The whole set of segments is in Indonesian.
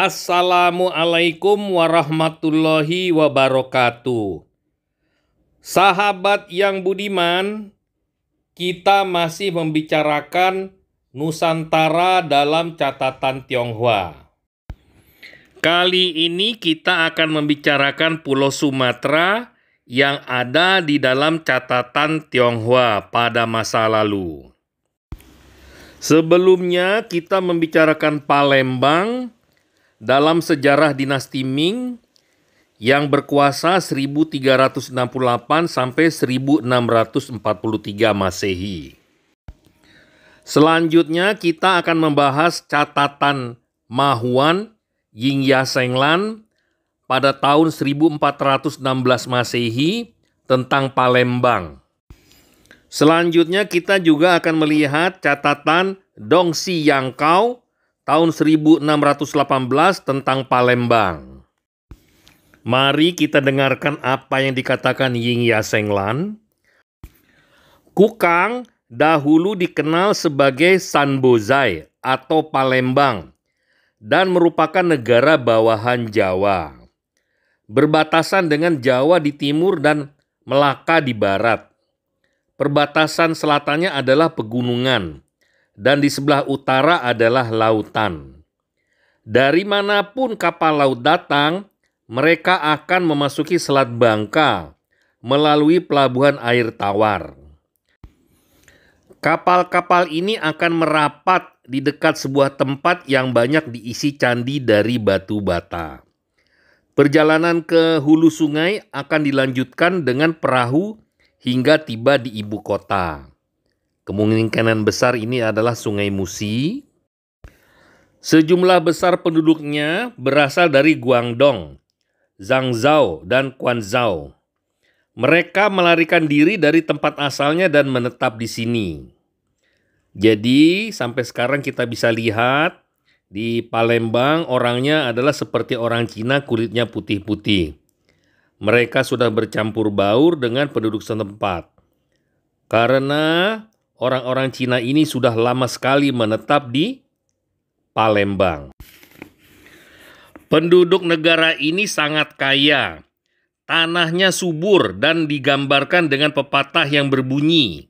Assalamualaikum warahmatullahi wabarakatuh. Sahabat yang budiman, kita masih membicarakan Nusantara dalam catatan Tionghoa. Kali ini kita akan membicarakan Pulau Sumatera yang ada di dalam catatan Tionghoa pada masa lalu. Sebelumnya kita membicarakan Palembang dalam sejarah dinasti Ming yang berkuasa 1368 sampai 1643 Masehi. Selanjutnya kita akan membahas catatan Mahuan Yingya Senglan pada tahun 1416 Masehi tentang Palembang. Selanjutnya kita juga akan melihat catatan Dong Si Yang Kau tahun 1618 tentang Palembang. Mari kita dengarkan apa yang dikatakan Yingya Senglan. Kukang dahulu dikenal sebagai Sanbozai atau Palembang dan merupakan negara bawahan Jawa. Berbatasan dengan Jawa di timur dan Melaka di barat. Perbatasan selatannya adalah pegunungan dan di sebelah utara adalah lautan. Dari manapun kapal laut datang, mereka akan memasuki Selat Bangka melalui pelabuhan air tawar. Kapal-kapal ini akan merapat di dekat sebuah tempat yang banyak diisi candi dari batu bata. Perjalanan ke hulu sungai akan dilanjutkan dengan perahu hingga tiba di ibu kota. Kemungkinan besar ini adalah Sungai Musi. Sejumlah besar penduduknya berasal dari Guangdong, Zhangzhou, dan Quanzhou. Mereka melarikan diri dari tempat asalnya dan menetap di sini. Jadi sampai sekarang kita bisa lihat di Palembang orangnya adalah seperti orang Cina, kulitnya putih-putih. Mereka sudah bercampur baur dengan penduduk setempat. Karena orang-orang Cina ini sudah lama sekali menetap di Palembang. Penduduk negara ini sangat kaya. Tanahnya subur dan digambarkan dengan pepatah yang berbunyi,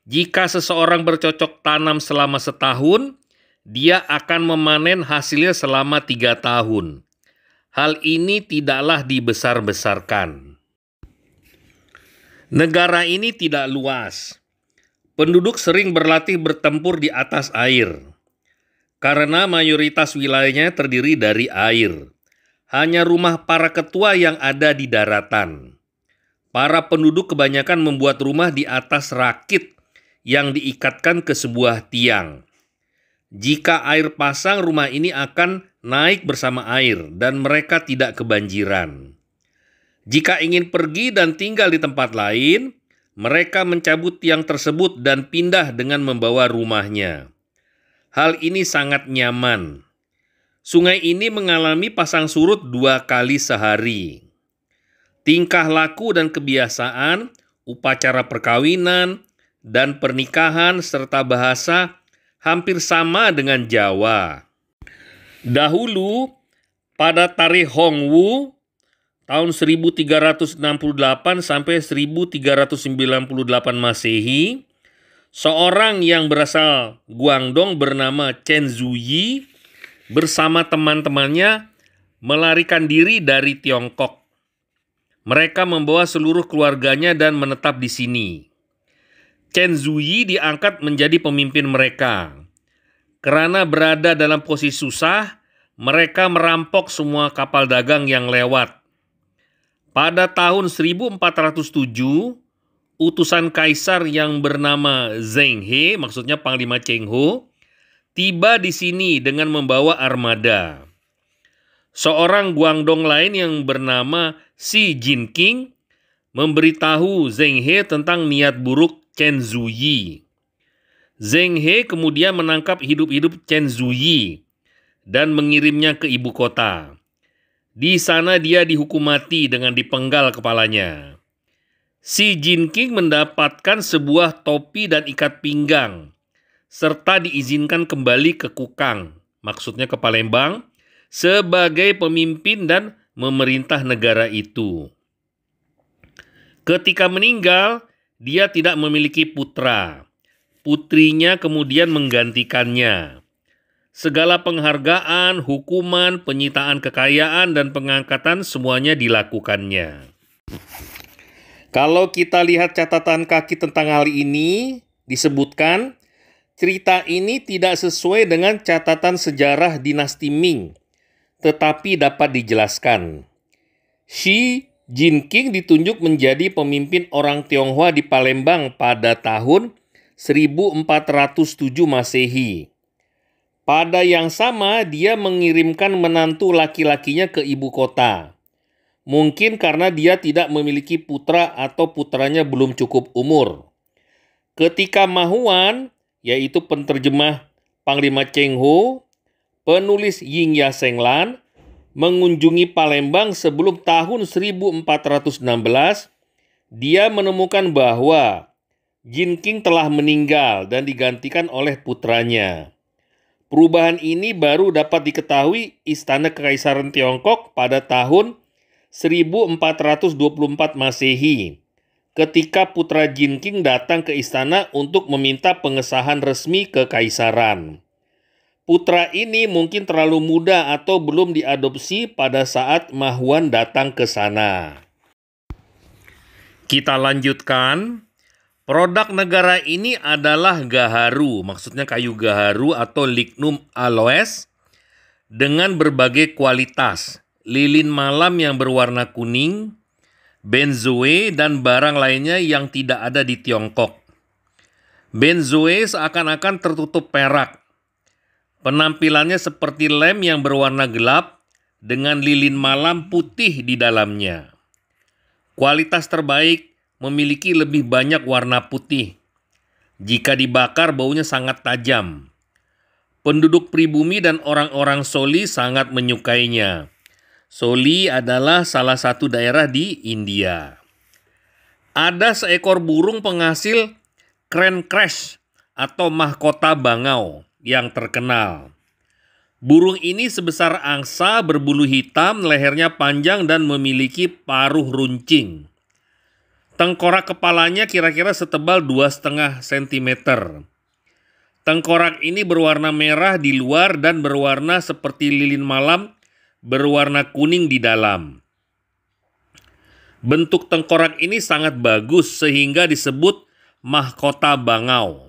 jika seseorang bercocok tanam selama setahun, dia akan memanen hasilnya selama 3 tahun. Hal ini tidaklah dibesar-besarkan. Negara ini tidak luas. Penduduk sering berlatih bertempur di atas air. Karena mayoritas wilayahnya terdiri dari air. Hanya rumah para ketua yang ada di daratan. Para penduduk kebanyakan membuat rumah di atas rakit yang diikatkan ke sebuah tiang. Jika air pasang, rumah ini akan naik bersama air dan mereka tidak kebanjiran. Jika ingin pergi dan tinggal di tempat lain, mereka mencabut tiang tersebut dan pindah dengan membawa rumahnya. Hal ini sangat nyaman. Sungai ini mengalami pasang surut 2 kali sehari. Tingkah laku dan kebiasaan, upacara perkawinan, dan pernikahan serta bahasa hampir sama dengan Jawa. Dahulu, pada Tarikh Hongwu tahun 1368 sampai 1398 Masehi, seorang yang berasal Guangdong bernama Chen Zuyi bersama teman-temannya melarikan diri dari Tiongkok. Mereka membawa seluruh keluarganya dan menetap di sini. Chen Zuyi diangkat menjadi pemimpin mereka. Karena berada dalam posisi susah, mereka merampok semua kapal dagang yang lewat. Pada tahun 1407, utusan kaisar yang bernama Zheng He, maksudnya Panglima Cheng Ho, tiba di sini dengan membawa armada. Seorang Guangdong lain yang bernama Xi Jinqing memberitahu Zheng He tentang niat buruk Chen Zuyi. Zheng He kemudian menangkap hidup-hidup Chen Zuyi dan mengirimnya ke ibu kota. Di sana dia dihukum mati dengan dipenggal kepalanya. Xi Jinqing mendapatkan sebuah topi dan ikat pinggang, serta diizinkan kembali ke Kukang, maksudnya ke Palembang, sebagai pemimpin dan memerintah negara itu. Ketika meninggal, dia tidak memiliki putra. Putrinya kemudian menggantikannya. Segala penghargaan, hukuman, penyitaan kekayaan, dan pengangkatan semuanya dilakukannya. Kalau kita lihat catatan kaki tentang hal ini, disebutkan cerita ini tidak sesuai dengan catatan sejarah dinasti Ming, tetapi dapat dijelaskan. Shi Jinqing ditunjuk menjadi pemimpin orang Tionghoa di Palembang pada tahun 1407 Masehi. Pada yang sama, dia mengirimkan menantu laki-lakinya ke ibu kota. Mungkin karena dia tidak memiliki putra atau putranya belum cukup umur. Ketika Ma Huan, yaitu penterjemah Panglima Cheng Ho, penulis Ying Ya Senglan, mengunjungi Palembang sebelum tahun 1416, dia menemukan bahwa Jinqing telah meninggal dan digantikan oleh putranya. Perubahan ini baru dapat diketahui Istana Kekaisaran Tiongkok pada tahun 1424 Masehi, ketika putra Jinqing datang ke istana untuk meminta pengesahan resmi kekaisaran. Putra ini mungkin terlalu muda atau belum diadopsi pada saat Ma Huan datang ke sana. Kita lanjutkan. Produk negara ini adalah gaharu, maksudnya kayu gaharu atau Lignum aloes, dengan berbagai kualitas, lilin malam yang berwarna kuning, benzoe, dan barang lainnya yang tidak ada di Tiongkok. Benzoe seakan-akan tertutup perak. Penampilannya seperti lem yang berwarna gelap dengan lilin malam putih di dalamnya. Kualitas terbaik memiliki lebih banyak warna putih. Jika dibakar baunya sangat tajam. Penduduk pribumi dan orang-orang Soli sangat menyukainya. Soli adalah salah satu daerah di India. Ada seekor burung penghasil kren crash atau mahkota bangau yang terkenal. Burung ini sebesar angsa, berbulu hitam, lehernya panjang dan memiliki paruh runcing. Tengkorak kepalanya kira-kira setebal 2,5 cm. Tengkorak ini berwarna merah di luar dan berwarna seperti lilin malam, berwarna kuning di dalam. Bentuk tengkorak ini sangat bagus sehingga disebut mahkota bangau.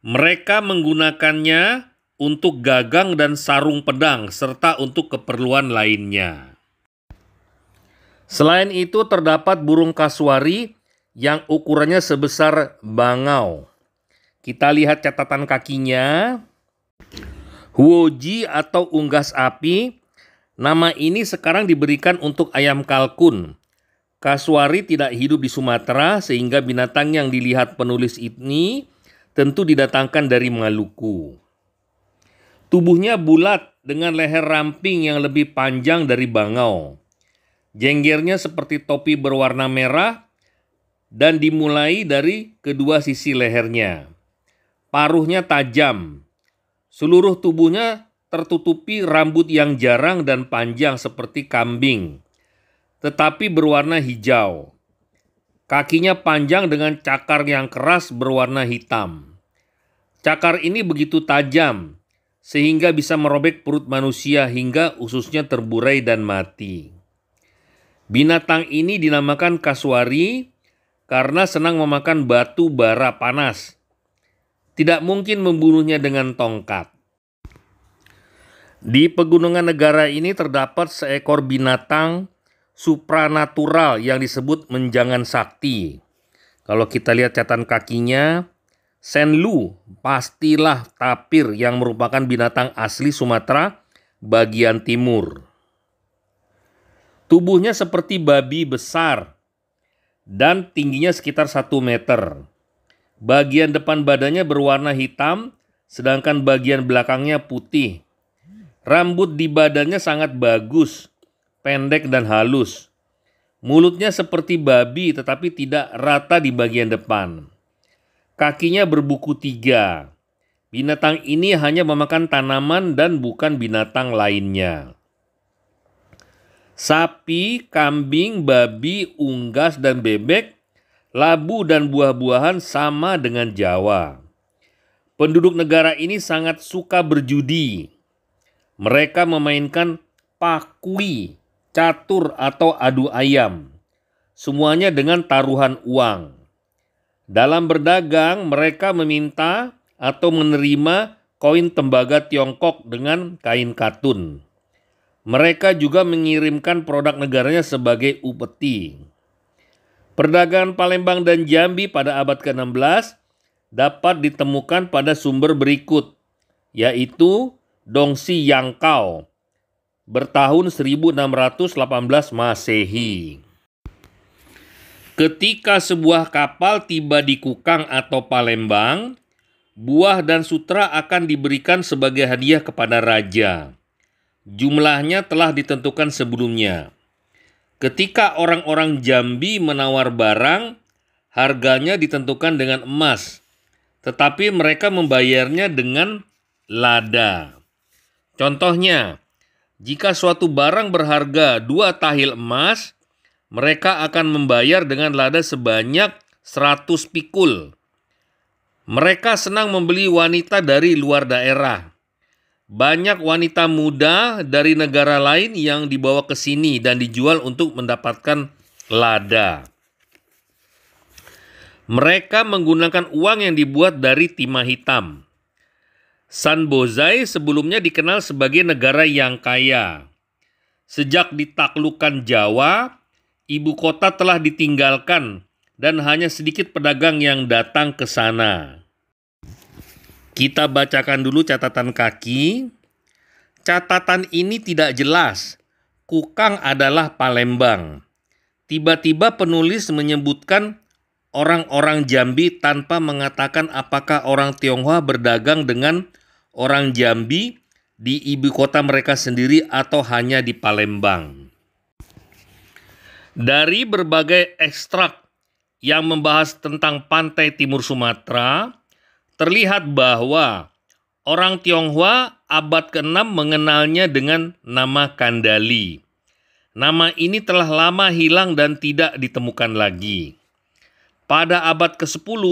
Mereka menggunakannya untuk gagang dan sarung pedang serta untuk keperluan lainnya. Selain itu terdapat burung kasuari yang ukurannya sebesar bangau. Kita lihat catatan kakinya. Huoji atau unggas api, nama ini sekarang diberikan untuk ayam kalkun. Kasuari tidak hidup di Sumatera sehingga binatang yang dilihat penulis ini tentu didatangkan dari Maluku. Tubuhnya bulat dengan leher ramping yang lebih panjang dari bangau. Jenggernya seperti topi berwarna merah dan dimulai dari kedua sisi lehernya. Paruhnya tajam. Seluruh tubuhnya tertutupi rambut yang jarang dan panjang seperti kambing, tetapi berwarna hijau. Kakinya panjang dengan cakar yang keras berwarna hitam. Cakar ini begitu tajam sehingga bisa merobek perut manusia hingga ususnya terburai dan mati. Binatang ini dinamakan kasuari karena senang memakan batu bara panas. Tidak mungkin membunuhnya dengan tongkat. Di pegunungan negara ini terdapat seekor binatang supranatural yang disebut menjangan sakti. Kalau kita lihat catatan kakinya, Senlu pastilah tapir yang merupakan binatang asli Sumatera bagian timur. Tubuhnya seperti babi besar dan tingginya sekitar 1 meter. Bagian depan badannya berwarna hitam, sedangkan bagian belakangnya putih. Rambut di badannya sangat bagus, pendek dan halus. Mulutnya seperti babi tetapi tidak rata di bagian depan. Kakinya berbuku 3. Binatang ini hanya memakan tanaman dan bukan binatang lainnya. Sapi, kambing, babi, unggas, dan bebek, labu dan buah-buahan sama dengan Jawa. Penduduk negara ini sangat suka berjudi. Mereka memainkan pakui, catur atau adu ayam. Semuanya dengan taruhan uang. Dalam berdagang, mereka meminta atau menerima koin tembaga Tiongkok dengan kain katun. Mereka juga mengirimkan produk negaranya sebagai upeti. Perdagangan Palembang dan Jambi pada abad ke-16 dapat ditemukan pada sumber berikut, yaitu Dongsi Yangkao bertahun 1618 Masehi. Ketika sebuah kapal tiba di Kukang atau Palembang, buah dan sutra akan diberikan sebagai hadiah kepada raja. Jumlahnya telah ditentukan sebelumnya. Ketika orang-orang Jambi menawar barang, harganya ditentukan dengan emas, tetapi mereka membayarnya dengan lada. Contohnya, jika suatu barang berharga 2 tahil emas, mereka akan membayar dengan lada sebanyak 100 pikul. Mereka senang membeli wanita dari luar daerah. Banyak wanita muda dari negara lain yang dibawa ke sini dan dijual untuk mendapatkan lada. Mereka menggunakan uang yang dibuat dari timah hitam. Sanbozai sebelumnya dikenal sebagai negara yang kaya. Sejak ditaklukkan Jawa, ibu kota telah ditinggalkan dan hanya sedikit pedagang yang datang ke sana. Kita bacakan dulu catatan kaki. Catatan ini tidak jelas. Kukang adalah Palembang. Tiba-tiba penulis menyebutkan orang-orang Jambi tanpa mengatakan apakah orang Tionghoa berdagang dengan orang Jambi di ibu kota mereka sendiri atau hanya di Palembang. Dari berbagai ekstrak yang membahas tentang pantai timur Sumatera, terlihat bahwa orang Tionghoa abad ke-6 mengenalnya dengan nama Kandali. Nama ini telah lama hilang dan tidak ditemukan lagi. Pada abad ke-10,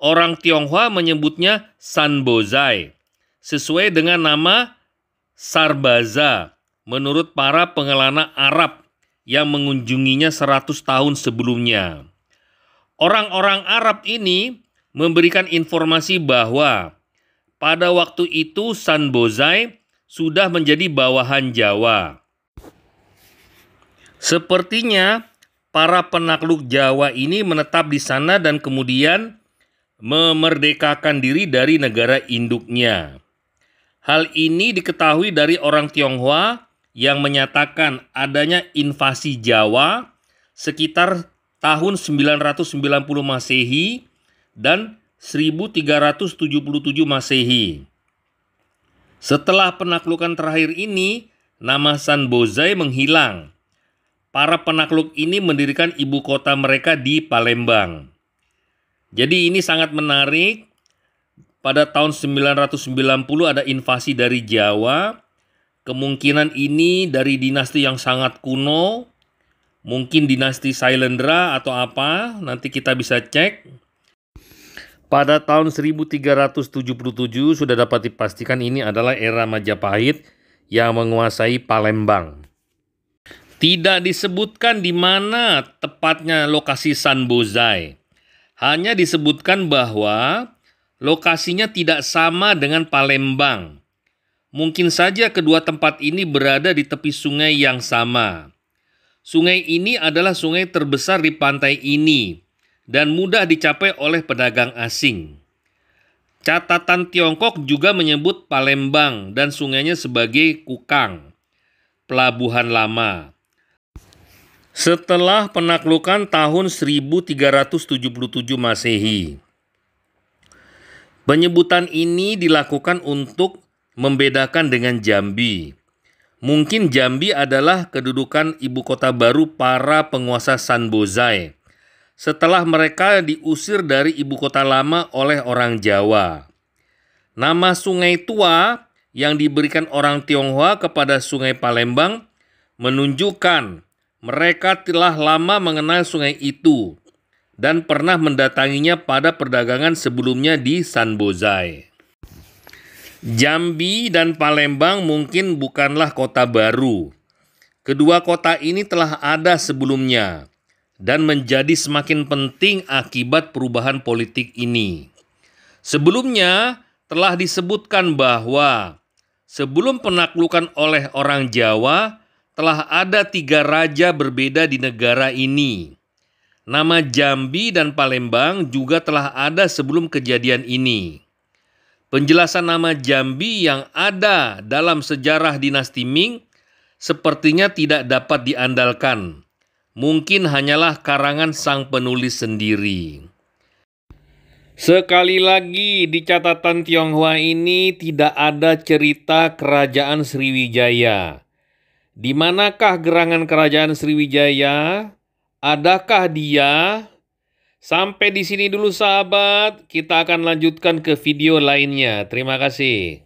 orang Tionghoa menyebutnya Sanbozai, sesuai dengan nama Sarbaza, menurut para pengelana Arab yang mengunjunginya 100 tahun sebelumnya. Orang-orang Arab ini memberikan informasi bahwa pada waktu itu Sanbozai sudah menjadi bawahan Jawa. Sepertinya para penakluk Jawa ini menetap di sana dan kemudian memerdekakan diri dari negara induknya. Hal ini diketahui dari orang Tionghoa yang menyatakan adanya invasi Jawa sekitar tahun 990 Masehi dan 1377 Masehi. Setelah penaklukan terakhir ini, nama Sanbozai menghilang. Para penakluk ini mendirikan ibu kota mereka di Palembang. Jadi ini sangat menarik. Pada tahun 990 ada invasi dari Jawa. Kemungkinan ini dari dinasti yang sangat kuno. Mungkin dinasti Sailendra atau apa, nanti kita bisa cek. Pada tahun 1377 sudah dapat dipastikan ini adalah era Majapahit yang menguasai Palembang. Tidak disebutkan di mana tepatnya lokasi Sanbozai. Hanya disebutkan bahwa lokasinya tidak sama dengan Palembang. Mungkin saja kedua tempat ini berada di tepi sungai yang sama. Sungai ini adalah sungai terbesar di pantai ini dan mudah dicapai oleh pedagang asing. Catatan Tiongkok juga menyebut Palembang dan sungainya sebagai Kukang, pelabuhan lama. Setelah penaklukan tahun 1377 Masehi. Penyebutan ini dilakukan untuk membedakan dengan Jambi. Mungkin Jambi adalah kedudukan ibu kota baru para penguasa Sanbozai setelah mereka diusir dari ibu kota lama oleh orang Jawa. Nama Sungai Tua yang diberikan orang Tionghoa kepada Sungai Palembang menunjukkan mereka telah lama mengenal sungai itu dan pernah mendatanginya pada perdagangan sebelumnya di Sanbozai. Jambi dan Palembang mungkin bukanlah kota baru. Kedua kota ini telah ada sebelumnya dan menjadi semakin penting akibat perubahan politik ini. Sebelumnya telah disebutkan bahwa sebelum penaklukan oleh orang Jawa, telah ada 3 raja berbeda di negara ini. Nama Jambi dan Palembang juga telah ada sebelum kejadian ini. Penjelasan nama Jambi yang ada dalam sejarah dinasti Ming sepertinya tidak dapat diandalkan. Mungkin hanyalah karangan sang penulis sendiri. Sekali lagi, di catatan Tionghoa ini tidak ada cerita kerajaan Sriwijaya. Di manakah gerangan kerajaan Sriwijaya? Adakah dia? Sampai di sini dulu sahabat, kita akan lanjutkan ke video lainnya. Terima kasih.